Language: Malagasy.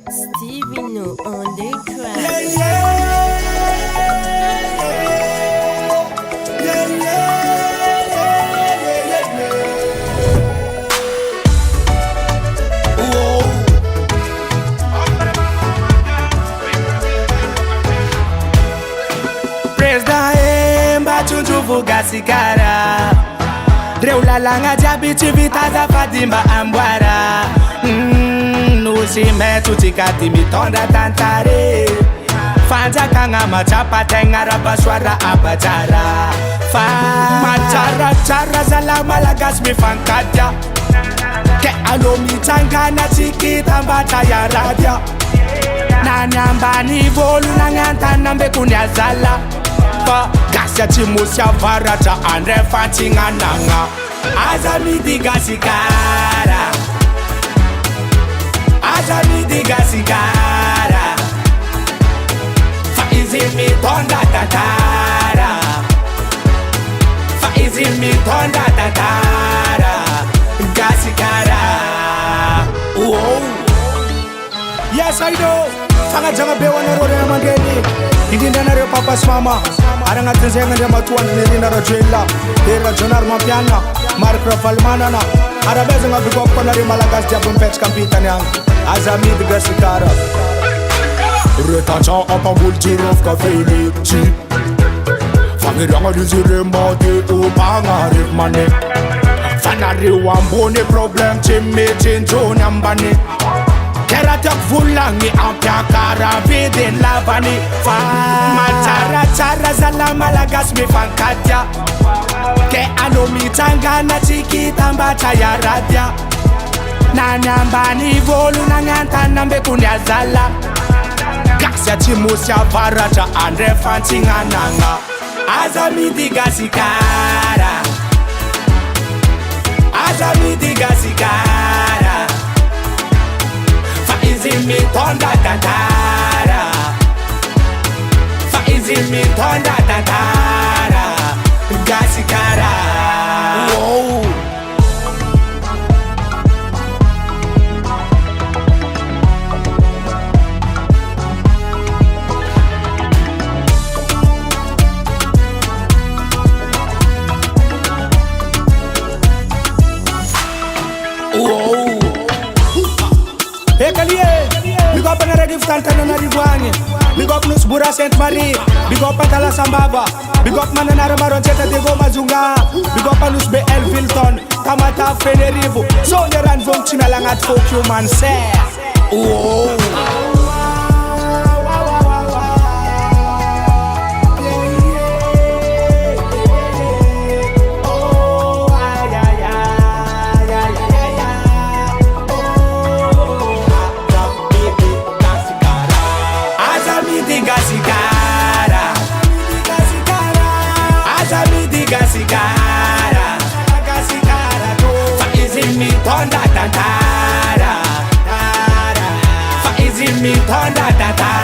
Stevie No on the track. Gasikara Reulalanga jabi chivitaza fadimba ambwara Nushime tuchikati mitonda tantare Fanja kanga machapa tengara baswara abajara Machara chara zala malagas mi fankadya Ke alomi changana chikita mbata ya radya Nanyambani volu nangantana mbe kunyazala Gasya chimusya varaja andre fanchinga nanga Azamidi gasikara Azamidi gasikara Faizi mitonda tatara Faizi mitonda tatara Gasikara Yes I know Fanga janga bewa na rode na mangeni Indinda na reo papas mama Aranga tenzenga ndia matuan nirinda rojela Hera jonar mapiana Mark Rafal manana Arabeza nga bigop kwa nari malagas jabun pech kampita nyang Azamid gasikara Retacha apa buljirof ka feilichi Fangiranga dizire mati upangarif mane Fanari wambone problem chime chinjo nyambane Keratak vulangi ampya kara vidin lavani Machara chara zala malagas mi fankatya Ke alomi changana chikita mbata ya radya Nanyambani volu nangantana mbe kunyazala Gasya chimusya varaja andre fanchinga nanga Azamidi gasikara Azamidi gasikara Faizi mitonda tatara Faizi mitonda tatara Gasikara Big up na Regif Santana na Rivani Big up Nus Bura Saint Marie Big up Atala Sambaba Big up Mananara Maroncheta Dego Mazunga Big up Nus B. L. Vilton Kamata Fenerivo So Neran Vom Chimelangat Folk Human Say Gasikara Faizi mitonda tatara Faizi mitonda tatara